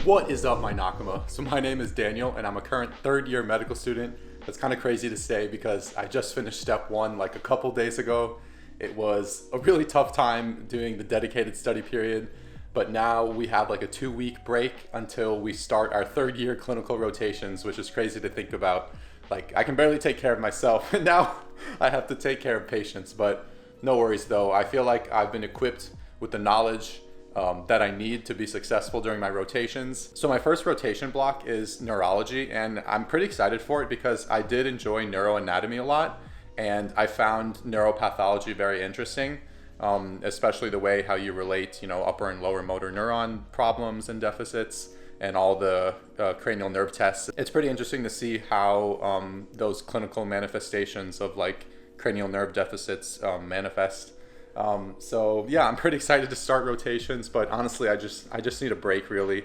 What is up, my Nakama? So my name is Daniel and I'm a current third year medical student. That's kind of crazy to say because I just finished step one like a couple days ago. It was a really tough time doing the dedicated study period, but now we have like a 2-week break until we start our third year clinical rotations, which is crazy to think about. Like, I can barely take care of myself and now I have to take care of patients, but no worries though. I feel like I've been equipped with the knowledge that I need to be successful during my rotations. So my first rotation block is neurology, and I'm pretty excited for it because I did enjoy neuroanatomy a lot, and I found neuropathology very interesting, especially the way how you relate, upper and lower motor neuron problems and deficits and all the cranial nerve tests. It's pretty interesting to see how those clinical manifestations of like cranial nerve deficits manifest. So yeah, I'm pretty excited to start rotations, but honestly, I just need a break really.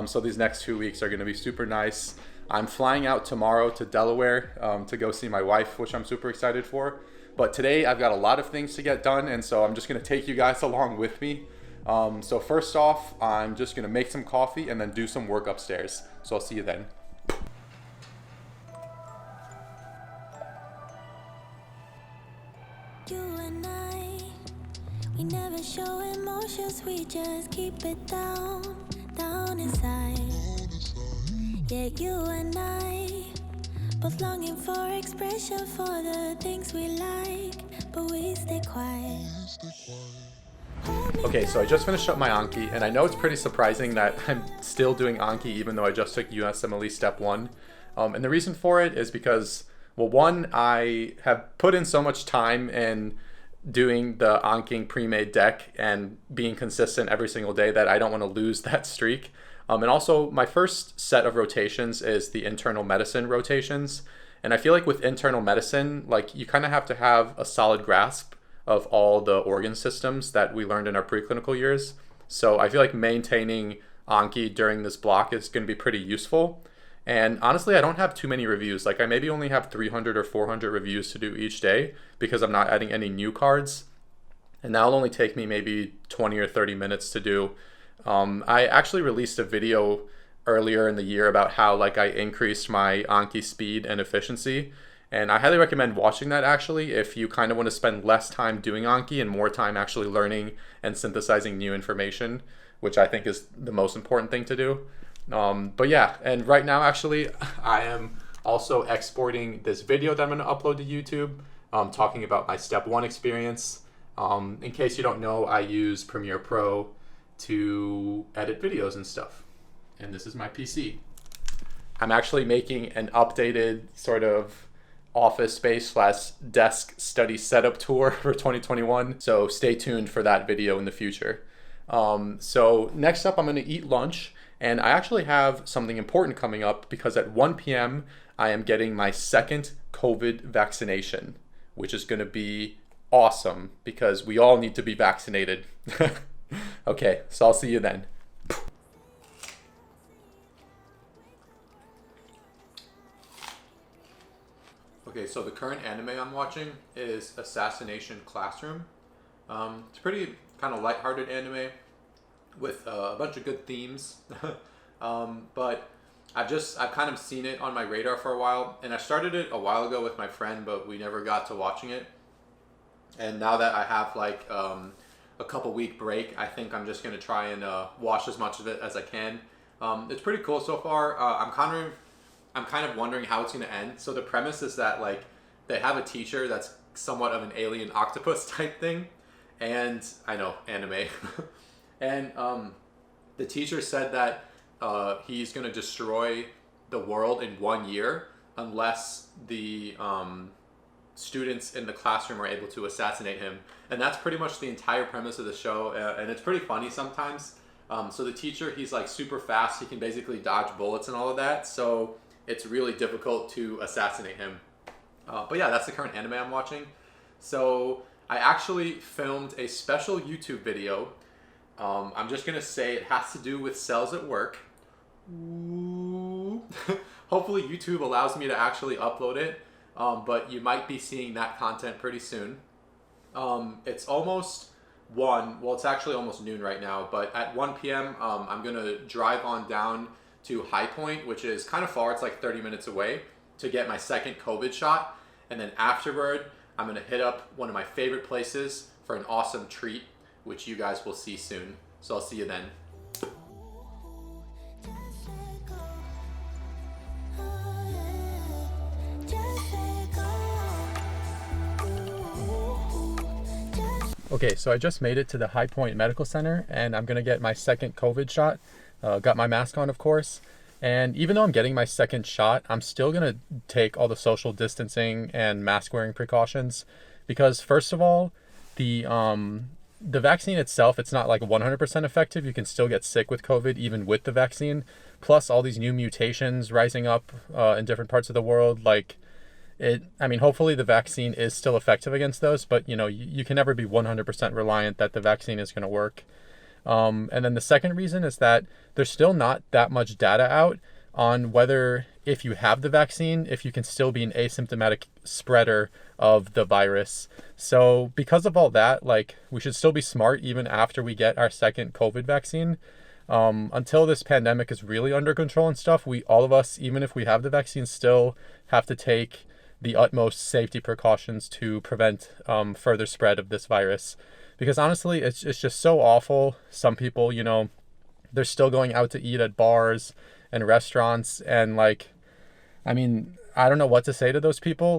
So these next 2 weeks are going to be super nice. I'm flying out tomorrow to Delaware to go see my wife, which I'm super excited for. But today I've got a lot of things to get done, and so I'm just going to take you guys along with me. So first off, I'm just going to make some coffee and then do some work upstairs. So I'll see you then. We never show emotions, we just keep it down inside. Yeah, you and I, both longing for expression for the things we like, but we stay quiet. Okay, so I just finished up my Anki, and I know it's pretty surprising that I'm still doing Anki even though I just took USMLE Step 1. And the reason for it is because, well, one, I have put in so much time in doing the Anking pre-made deck and being consistent every single day that I don't want to lose that streak. And also my first set of rotations is the internal medicine rotations. And I feel like with internal medicine, like you kind of have to have a solid grasp of all the organ systems that we learned in our preclinical years. So I feel like maintaining Anki during this block is going to be pretty useful. And honestly, I don't have too many reviews. Like I maybe only have 300 or 400 reviews to do each day because I'm not adding any new cards. And that'll only take me maybe 20 or 30 minutes to do. I actually released a video earlier in the year about how like I increased my Anki speed and efficiency. And I highly recommend watching that actually if you kind of want to spend less time doing Anki and more time actually learning and synthesizing new information, which I think is the most important thing to do. But yeah, and right now actually I am also exporting this video that I'm going to upload to YouTube, talking about my step 1 experience. In case you don't know, I use Premiere Pro to edit videos and stuff. And this is my PC. I'm actually making an updated sort of office space / desk study setup tour for 2021. So stay tuned for that video in the future. So next up, I'm going to eat lunch. And I actually have something important coming up because at 1 p.m. I am getting my second COVID vaccination, which is going to be awesome because we all need to be vaccinated. Okay, so I'll see you then. Okay, so the current anime I'm watching is Assassination Classroom. It's a pretty kind of lighthearted anime with a bunch of good themes. But I've kind of seen it on my radar for a while, and I started it a while ago with my friend, but we never got to watching it. And now that I have like a couple week break, I think I'm just gonna try and watch as much of it as I can. It's pretty cool so far. I'm kind of wondering how it's gonna end. So the premise is that like they have a teacher that's somewhat of an alien octopus type thing, and I know, anime. And the teacher said that he's going to destroy the world in 1 year unless the students in the classroom are able to assassinate him. And that's pretty much the entire premise of the show. And it's pretty funny sometimes. So the teacher, he's like super fast. He can basically dodge bullets and all of that. So it's really difficult to assassinate him. But yeah, that's the current anime I'm watching. So I actually filmed a special YouTube video. I'm just gonna say it has to do with cells at work. Hopefully YouTube allows me to actually upload it, but you might be seeing that content pretty soon. It's almost well, it's actually almost noon right now, but at 1 p.m., I'm going to drive on down to High Point, which is kind of far. It's like 30 minutes away, to get my second COVID shot. And then afterward, I'm going to hit up one of my favorite places for an awesome treat, which you guys will see soon. So I'll see you then. Okay, so I just made it to the High Point Medical Center, and I'm gonna get my second COVID shot. Got my mask on, of course. And even though I'm getting my second shot, I'm still gonna take all the social distancing and mask wearing precautions, because first of all, the vaccine itself, it's not like 100% effective. You can still get sick with COVID even with the vaccine. Plus all these new mutations rising up in different parts of the world, hopefully the vaccine is still effective against those, but you can never be 100% reliant that the vaccine is going to work. And then the second reason is that there's still not that much data out on whether, if you have the vaccine, if you can still be an asymptomatic spreader of the virus. So because of all that, we should still be smart even after we get our second COVID vaccine. Until this pandemic is really under control and stuff, all of us, even if we have the vaccine, still have to take the utmost safety precautions to prevent further spread of this virus. Because honestly, it's just so awful. Some people, they're still going out to eat at bars and restaurants, and I don't know what to say to those people.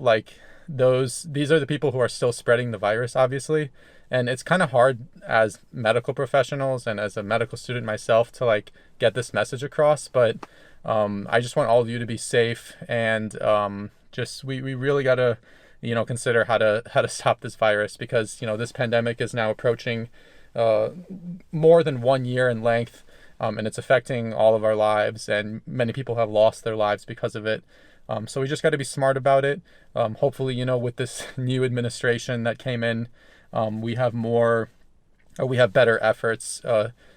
These are the people who are still spreading the virus, obviously. And it's kind of hard as medical professionals and as a medical student myself to get this message across. But I just want all of you to be safe, and we really gotta consider how to stop this virus, because this pandemic is now approaching more than 1 year in length, and it's affecting all of our lives, and many people have lost their lives because of it. So we just got to be smart about it. Hopefully, with this new administration that came in, we have better efforts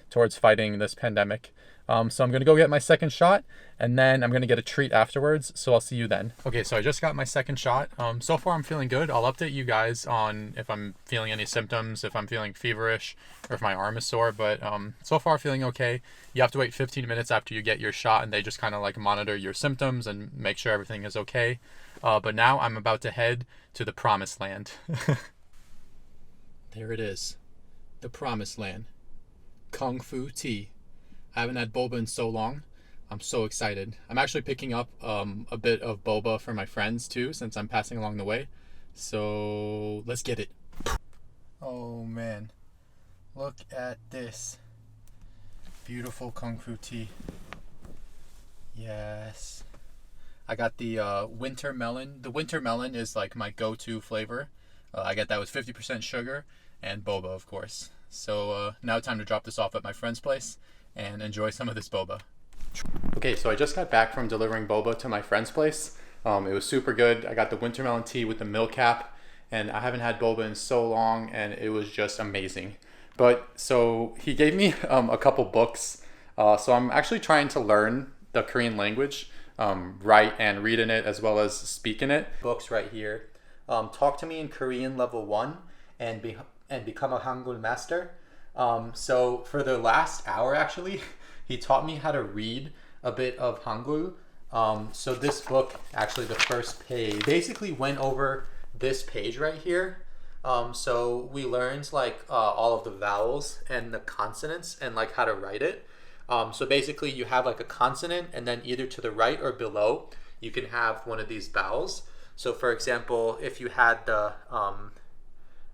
towards fighting this pandemic. So I'm going to go get my second shot, and then I'm going to get a treat afterwards. So I'll see you then. Okay, so I just got my second shot. So far I'm feeling good. I'll update you guys on if I'm feeling any symptoms, if I'm feeling feverish, or if my arm is sore. But so far feeling okay. You have to wait 15 minutes after you get your shot, and they just kind of monitor your symptoms and make sure everything is okay. But now I'm about to head to the promised land. There it is. The promised land. Kung Fu tea. I haven't had boba in so long. I'm so excited. I'm actually picking up a bit of boba for my friends too, since I'm passing along the way. So let's get it. Oh man, look at this. Beautiful Kung Fu tea. Yes. I got the winter melon. The winter melon is my go-to flavor. I get that with 50% sugar and boba, of course. So now time to drop this off at my friend's place and enjoy some of this boba. Okay, so I just got back from delivering boba to my friend's place. It was super good. I got the winter melon tea with the milk cap, and I haven't had boba in so long, and it was just amazing. But so he gave me a couple books. So I'm actually trying to learn the Korean language, write and read in it, as well as speak in it. Books right here. Talk to Me in Korean Level 1 and Become a Hangul Master. So for the last hour, actually, he taught me how to read a bit of Hangul. So this book, actually the first page, basically went over this page right here. So we learned all of the vowels and the consonants and how to write it. So basically you have a consonant, and then either to the right or below, you can have one of these vowels. So for example, if you had the,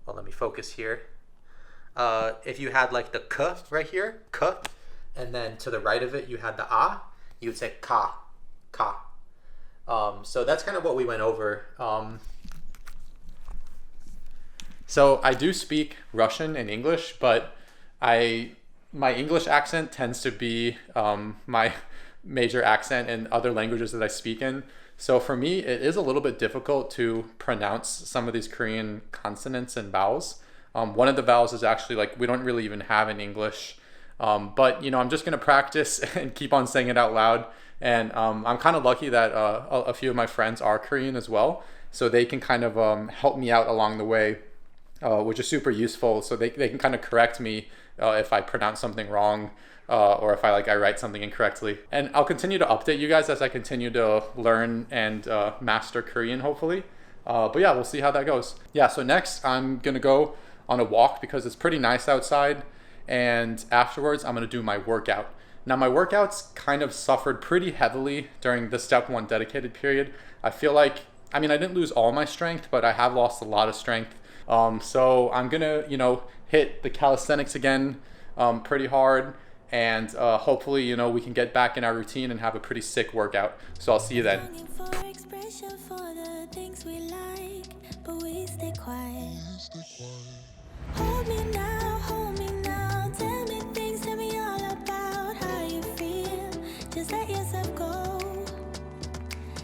let me focus here. If you had the k right here, k, and then to the right of it you had the a, you would say ka, ka. So that's kind of what we went over. So I do speak Russian and English, but my English accent tends to be my major accent in other languages that I speak in. So for me, it is a little bit difficult to pronounce some of these Korean consonants and vowels. One of the vowels is actually we don't really even have in English. But I'm just going to practice and keep on saying it out loud. And I'm kind of lucky that a few of my friends are Korean as well. So they can kind of help me out along the way which is super useful. So they can kind of correct me if I pronounce something wrong, or if I write something incorrectly. And I'll continue to update you guys as I continue to learn and master Korean, hopefully. But yeah, we'll see how that goes. Yeah, so next I'm gonna go on a walk because it's pretty nice outside, and afterwards I'm gonna do my workout. Now my workouts kind of suffered pretty heavily during the step 1 dedicated period. I feel like, I mean, I didn't lose all my strength, but I have lost a lot of strength. So I'm gonna, hit the calisthenics again pretty hard, and hopefully, we can get back in our routine and have a pretty sick workout. So I'll see you then. Longing for expression for the things we like, but we stay quiet. Hold me now, tell me things, tell me all about how you feel. Just let yourself go.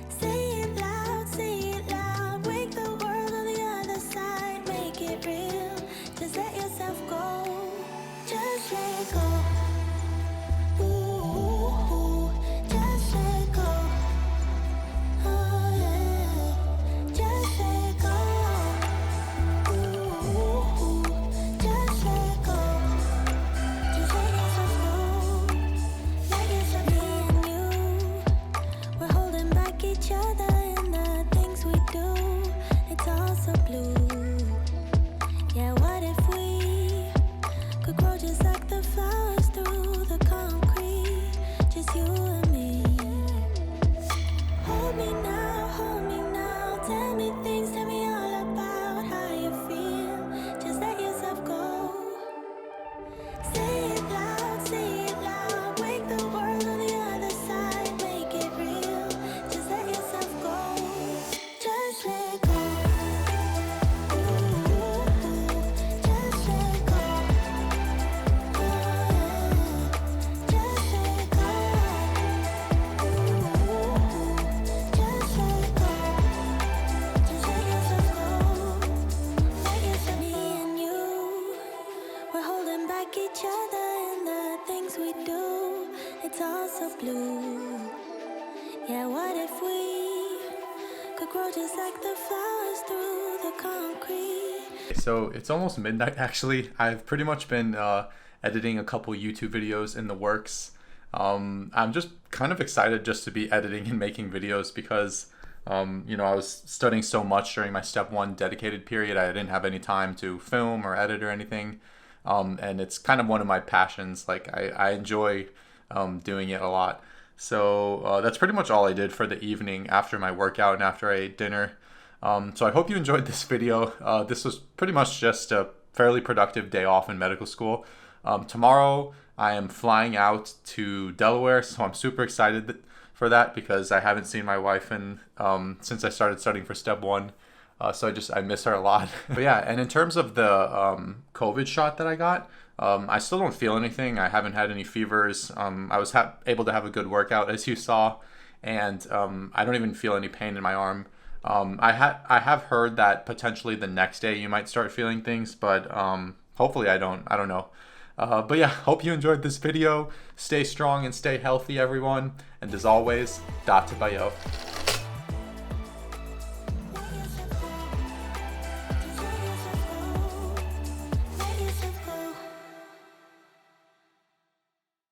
Say it loud, wake the world on the other side, make it real. Just let yourself go, just let go. Ooh, just let go. Oh yeah, just let go. Ooh, just let go. Just let yourself go. Let yourself be in you. We're holding back each other in the things we do. It's all so blue. Yeah, what if we could grow just like the flowers through the concrete? Just you and me. Hold me now, tell me things, tell me all about how you feel. Just let yourself go. Say it loud, wake the world on the other side, make it real. Just let yourself go, just let go. Ooh, just let go. Oh yeah, just let go. Ooh, just let go. Just let yourself go. Let yourself be in you. We're holding back each other in the things we do. It's all so blue. Yeah, what if we could grow just like the flowers through the concrete? So it's almost midnight actually. I've pretty much been editing a couple YouTube videos in the works. I'm just kind of excited just to be editing and making videos because I was studying so much during my step 1 dedicated period. I didn't have any time to film or edit or anything. And it's kind of one of my passions. Like I enjoy doing it a lot. So that's pretty much all I did for the evening after my workout and after I ate dinner. So I hope you enjoyed this video. This was pretty much just a fairly productive day off in medical school. Tomorrow I am flying out to Delaware, so I'm super excited for that because I haven't seen my wife since I started studying for step 1. So I miss her a lot. But yeah, and in terms of the COVID shot that I got, I still don't feel anything. I haven't had any fevers. I was able to have a good workout, as you saw, and I don't even feel any pain in my arm. I have heard that potentially the next day you might start feeling things, but hopefully I don't. I don't know. But yeah, hope you enjoyed this video. Stay strong and stay healthy, everyone. And as always, Dattebayo.